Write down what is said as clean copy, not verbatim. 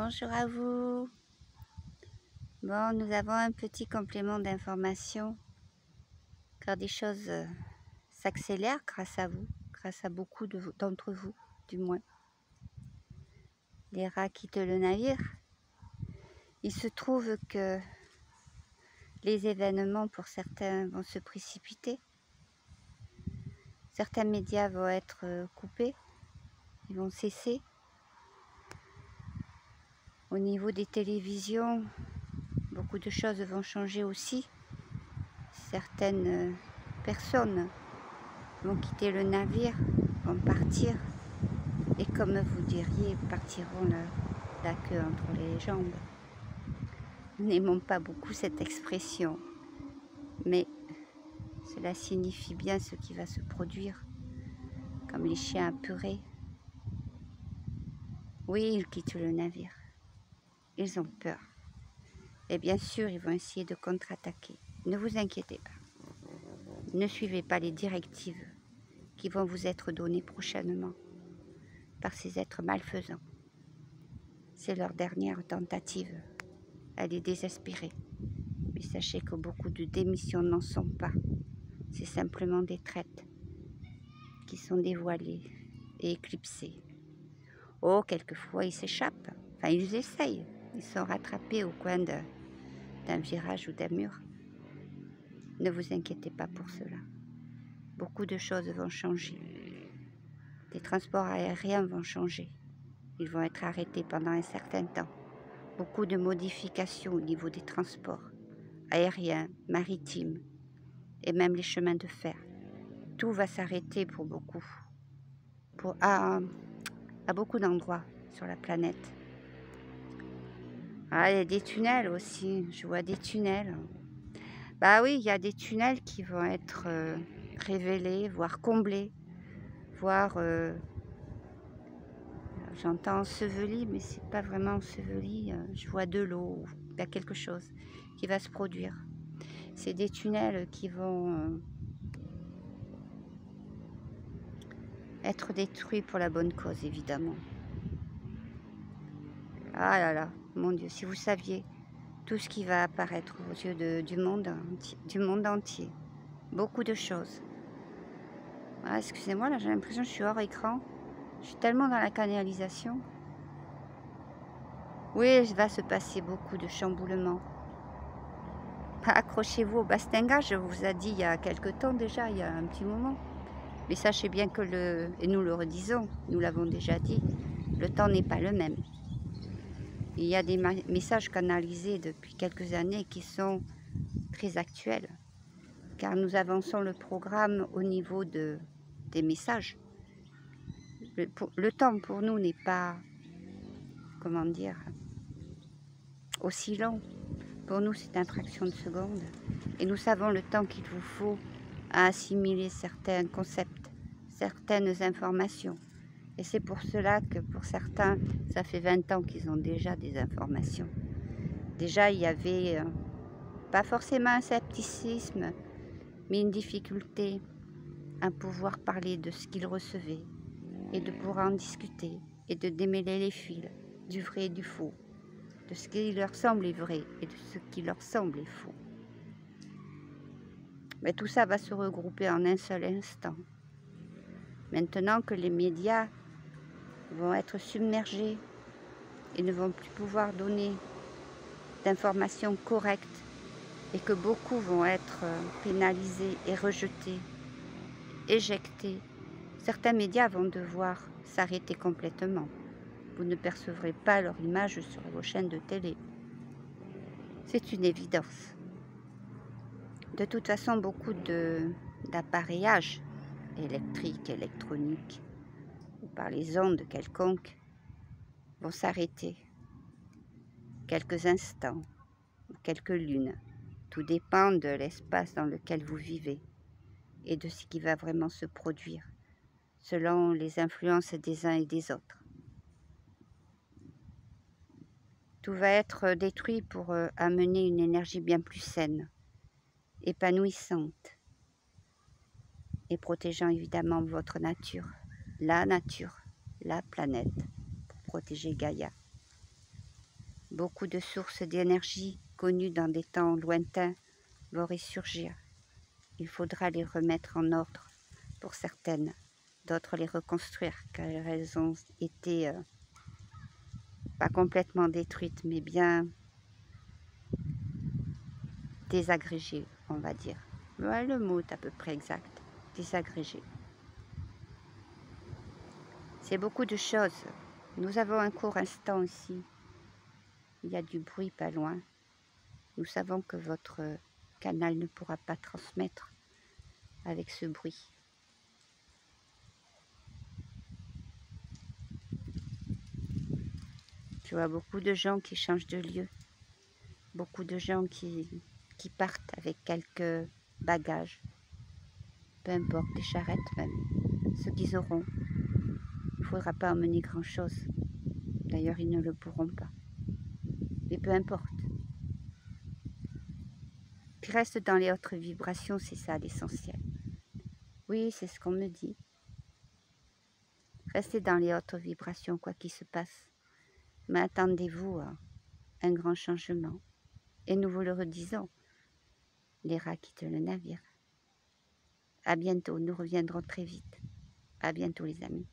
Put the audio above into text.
Bonjour à vous. Bon, nous avons un petit complément d'information car des choses s'accélèrent grâce à vous, grâce à beaucoup d'entre vous, du moins. Les rats quittent le navire. Il se trouve que les événements pour certains vont se précipiter. Certains médias vont être coupés, ils vont cesser. Au niveau des télévisions, beaucoup de choses vont changer aussi. Certaines personnes vont quitter le navire, vont partir, et comme vous diriez, partiront la queue entre les jambes. Nous n'aimons pas beaucoup cette expression, mais cela signifie bien ce qui va se produire, comme les chiens apeurés. Oui, ils quittent le navire, ils ont peur, et bien sûr, ils vont essayer de contre-attaquer. Ne vous inquiétez pas, ne suivez pas les directives qui vont vous être données prochainement par ces êtres malfaisants. C'est leur dernière tentative. Elle est désespérée. Mais sachez que beaucoup de démissions n'en sont pas. C'est simplement des traites qui sont dévoilées et éclipsées. Oh, quelquefois ils s'échappent. Enfin, ils essayent. Ils sont rattrapés au coin d'un virage ou d'un mur. Ne vous inquiétez pas pour cela. Beaucoup de choses vont changer. Les transports aériens vont changer. Ils vont être arrêtés pendant un certain temps. Beaucoup de modifications au niveau des transports aériens, maritimes et même les chemins de fer. Tout va s'arrêter pour beaucoup, à beaucoup d'endroits sur la planète. Ah, il y a des tunnels aussi, je vois des tunnels. Bah oui, il y a des tunnels qui vont être révélés, voire comblés, voire, j'entends enseveli, mais c'est pas vraiment enseveli, je vois de l'eau, il y a quelque chose qui va se produire. C'est des tunnels qui vont être détruits pour la bonne cause, évidemment. Ah là là, mon Dieu, si vous saviez tout ce qui va apparaître aux yeux du monde entier. Beaucoup de choses. Ah, excusez-moi, là j'ai l'impression que je suis hors écran. Je suis tellement dans la canalisation. Oui, il va se passer beaucoup de chamboulements. Accrochez-vous au bastingage, je vous ai dit il y a quelque temps déjà, il y a un petit moment. Mais sachez bien que et nous le redisons, nous l'avons déjà dit, le temps n'est pas le même. Il y a des messages canalisés depuis quelques années qui sont très actuels, car nous avançons le programme au niveau des messages. Le temps pour nous n'est pas, comment dire, aussi long. Pour nous, c'est une fraction de seconde. Et nous savons le temps qu'il vous faut à assimiler certains concepts, certaines informations. Et c'est pour cela que pour certains, ça fait 20 ans qu'ils ont déjà des informations. Déjà, il y avait pas forcément un scepticisme, mais une difficulté à pouvoir parler de ce qu'ils recevaient et de pouvoir en discuter et de démêler les fils du vrai et du faux, de ce qui leur semble vrai et de ce qui leur semble faux. Mais tout ça va se regrouper en un seul instant. Maintenant que les médias vont être submergés et ne vont plus pouvoir donner d'informations correctes et que beaucoup vont être pénalisés et rejetés, éjectés, certains médias vont devoir s'arrêter complètement. Vous ne percevrez pas leur image sur vos chaînes de télé. C'est une évidence. De toute façon, beaucoup d'appareillages électriques, électroniques, ou par les ondes quelconques, vont s'arrêter quelques instants ou quelques lunes. Tout dépend de l'espace dans lequel vous vivez et de ce qui va vraiment se produire selon les influences des uns et des autres. Tout va être détruit pour amener une énergie bien plus saine, épanouissante et protégeant évidemment votre nature, la planète, pour protéger Gaïa. Beaucoup de sources d'énergie connues dans des temps lointains vont ressurgir. Il faudra les remettre en ordre pour certaines, d'autres les reconstruire car elles ont été pas complètement détruites mais bien désagrégées, on va dire. Ouais, le mot est à peu près exact, désagrégé. C'est beaucoup de choses. Nous avons un court instant ici. Il y a du bruit pas loin. Nous savons que votre canal ne pourra pas transmettre avec ce bruit. Je vois beaucoup de gens qui changent de lieu. Beaucoup de gens qui partent avec quelques bagages. Peu importe, des charrettes même. Ce qu'ils auront. Il ne faudra pas emmener grand-chose. D'ailleurs, ils ne le pourront pas. Mais peu importe. Qui reste dans les autres vibrations, c'est ça l'essentiel. Oui, c'est ce qu'on me dit. Restez dans les autres vibrations, quoi qu'il se passe. Mais attendez-vous à un grand changement. Et nous vous le redisons, les rats quittent le navire. À bientôt, nous reviendrons très vite. À bientôt les amis.